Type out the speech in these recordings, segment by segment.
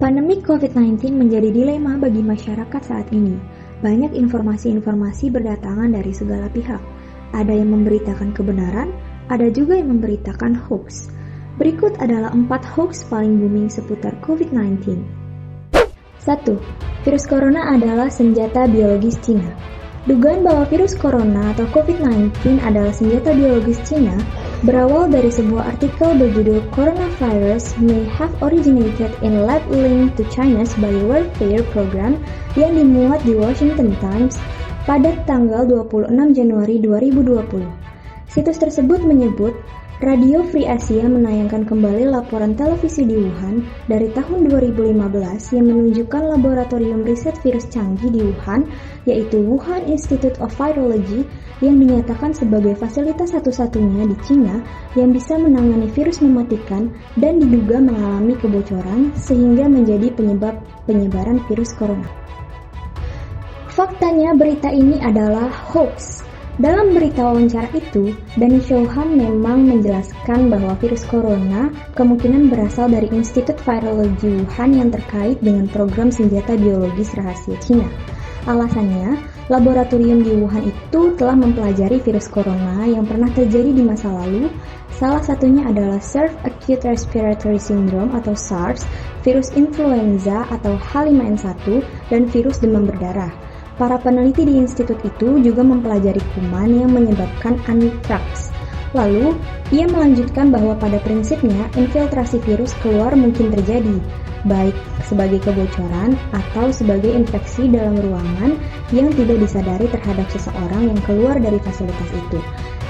Pandemi COVID-19 menjadi dilema bagi masyarakat saat ini. Banyak informasi-informasi berdatangan dari segala pihak. Ada yang memberitakan kebenaran, ada juga yang memberitakan hoax. Berikut adalah 4 hoax paling booming seputar COVID-19. 1. Virus corona adalah senjata biologis Cina. Dugaan bahwa virus corona atau COVID-19 adalah senjata biologis Cina berawal dari sebuah artikel berjudul Coronavirus may have originated in lab linked to China's biowarfare program yang dimuat di Washington Times pada tanggal 26 Januari 2020. Situs tersebut menyebut Radio Free Asia menayangkan kembali laporan televisi di Wuhan dari tahun 2015 yang menunjukkan laboratorium riset virus canggih di Wuhan, yaitu Wuhan Institute of Virology, yang dinyatakan sebagai fasilitas satu-satunya di Cina yang bisa menangani virus mematikan dan diduga mengalami kebocoran sehingga menjadi penyebab penyebaran virus corona. Faktanya berita ini adalah hoax. Dalam berita wawancara itu, Dani Shouhan memang menjelaskan bahwa virus corona kemungkinan berasal dari Institut Virologi Wuhan yang terkait dengan program senjata biologis rahasia Cina. Alasannya, laboratorium di Wuhan itu telah mempelajari virus corona yang pernah terjadi di masa lalu. Salah satunya adalah SARS Acute Respiratory Syndrome atau SARS, virus influenza atau H5N1, dan virus demam berdarah. Para peneliti di institut itu juga mempelajari kuman yang menyebabkan anthrax. Lalu, ia melanjutkan bahwa pada prinsipnya infiltrasi virus keluar mungkin terjadi, baik sebagai kebocoran atau sebagai infeksi dalam ruangan yang tidak disadari terhadap seseorang yang keluar dari fasilitas itu.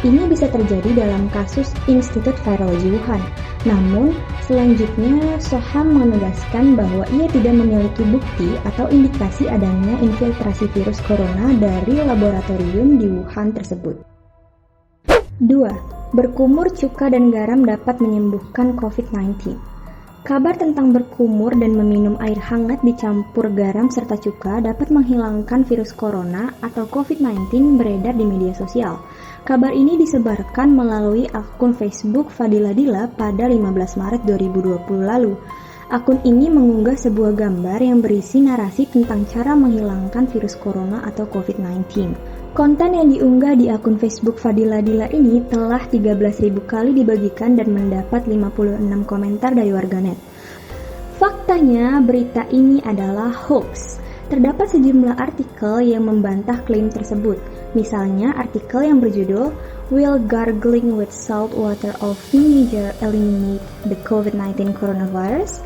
Ini bisa terjadi dalam kasus Institut Virologi Wuhan. Namun, selanjutnya Shouhan menegaskan bahwa ia tidak memiliki bukti atau indikasi adanya infiltrasi virus corona dari laboratorium di Wuhan tersebut. 2. Berkumur, cuka, dan garam dapat menyembuhkan COVID-19. Kabar tentang berkumur dan meminum air hangat dicampur garam serta cuka dapat menghilangkan virus corona atau COVID-19 beredar di media sosial. Kabar ini disebarkan melalui akun Facebook Fadila Dila pada 15 Maret 2020 lalu. Akun ini mengunggah sebuah gambar yang berisi narasi tentang cara menghilangkan virus corona atau COVID-19. Konten yang diunggah di akun Facebook Fadila Dila ini telah 13.000 kali dibagikan dan mendapat 56 komentar dari warganet. Faktanya, berita ini adalah hoax. Terdapat sejumlah artikel yang membantah klaim tersebut. Misalnya, artikel yang berjudul Will Gargling with Salt Water of Vinegar Eliminate the COVID-19 Coronavirus?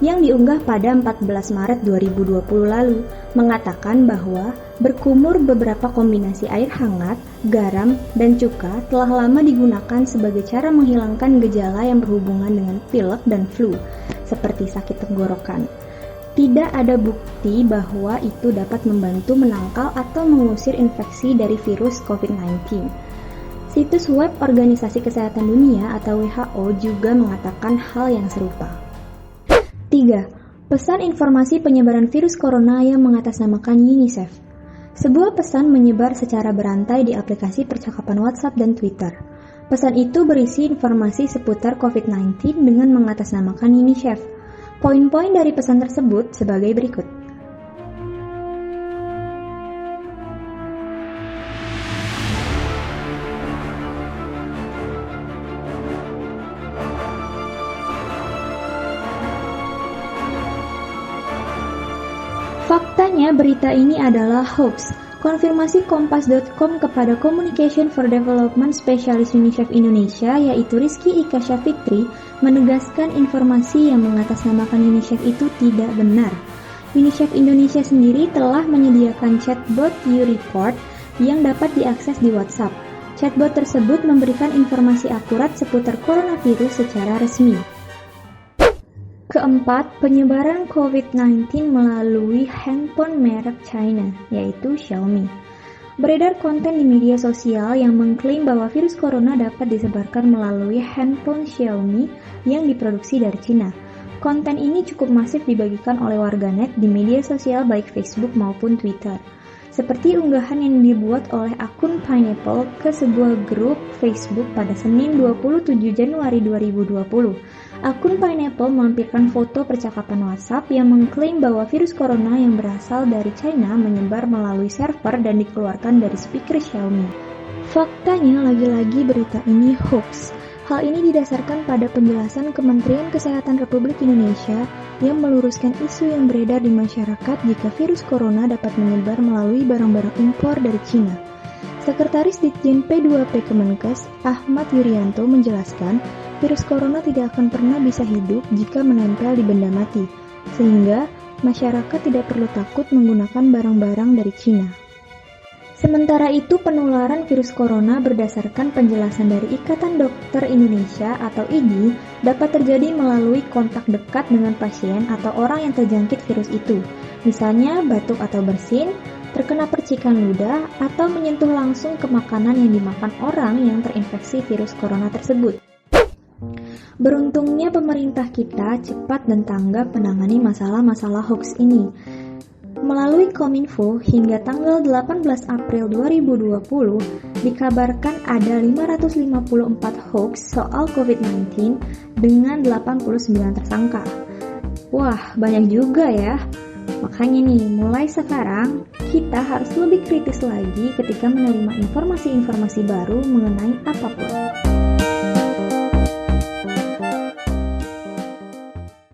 Yang diunggah pada 14 Maret 2020 lalu, mengatakan bahwa berkumur beberapa kombinasi air hangat, garam, dan cuka telah lama digunakan sebagai cara menghilangkan gejala yang berhubungan dengan pilek dan flu, seperti sakit tenggorokan. Tidak ada bukti bahwa itu dapat membantu menangkal atau mengusir infeksi dari virus COVID-19. Situs web Organisasi Kesehatan Dunia atau WHO juga mengatakan hal yang serupa. 3. Pesan informasi penyebaran virus corona yang mengatasnamakan UNICEF. Sebuah pesan menyebar secara berantai di aplikasi percakapan WhatsApp dan Twitter. Pesan itu berisi informasi seputar COVID-19 dengan mengatasnamakan UNICEF. Poin-poin dari pesan tersebut sebagai berikut. Faktanya berita ini adalah hoax. Konfirmasi Kompas.com kepada Communication for Development Spesialis UNICEF Indonesia, yaitu Rizky Ika Syafitri, menegaskan informasi yang mengatasnamakan UNICEF itu tidak benar. UNICEF Indonesia sendiri telah menyediakan chatbot U-Report yang dapat diakses di WhatsApp. Chatbot tersebut memberikan informasi akurat seputar coronavirus secara resmi. Keempat, penyebaran COVID-19 melalui handphone merek China, yaitu Xiaomi. Beredar konten di media sosial yang mengklaim bahwa virus corona dapat disebarkan melalui handphone Xiaomi yang diproduksi dari Cina. Konten ini cukup masif dibagikan oleh warganet di media sosial baik Facebook maupun Twitter. Seperti unggahan yang dibuat oleh akun Pineapple ke sebuah grup Facebook pada Senin 27 Januari 2020. Akun Pineapple melampirkan foto percakapan WhatsApp yang mengklaim bahwa virus corona yang berasal dari China menyebar melalui server dan dikeluarkan dari speaker Xiaomi. Faktanya, lagi-lagi berita ini hoax. Hal ini didasarkan pada penjelasan Kementerian Kesehatan Republik Indonesia yang meluruskan isu yang beredar di masyarakat jika virus corona dapat menyebar melalui barang-barang impor dari Cina. Sekretaris Ditjen P2P Kemenkes, Ahmad Yuryanto menjelaskan, virus corona tidak akan pernah bisa hidup jika menempel di benda mati, sehingga masyarakat tidak perlu takut menggunakan barang-barang dari Cina. Sementara itu, penularan virus corona berdasarkan penjelasan dari Ikatan Dokter Indonesia atau IDI dapat terjadi melalui kontak dekat dengan pasien atau orang yang terjangkit virus itu, misalnya batuk atau bersin, terkena percikan ludah, atau menyentuh langsung ke makanan yang dimakan orang yang terinfeksi virus corona tersebut. Beruntungnya pemerintah kita cepat dan tanggap menangani masalah-masalah hoax ini. Melalui Kominfo, hingga tanggal 18 April 2020, dikabarkan ada 554 hoax soal COVID-19 dengan 89 tersangka. Wah, banyak juga ya. Makanya nih, mulai sekarang, kita harus lebih kritis lagi ketika menerima informasi-informasi baru mengenai apapun.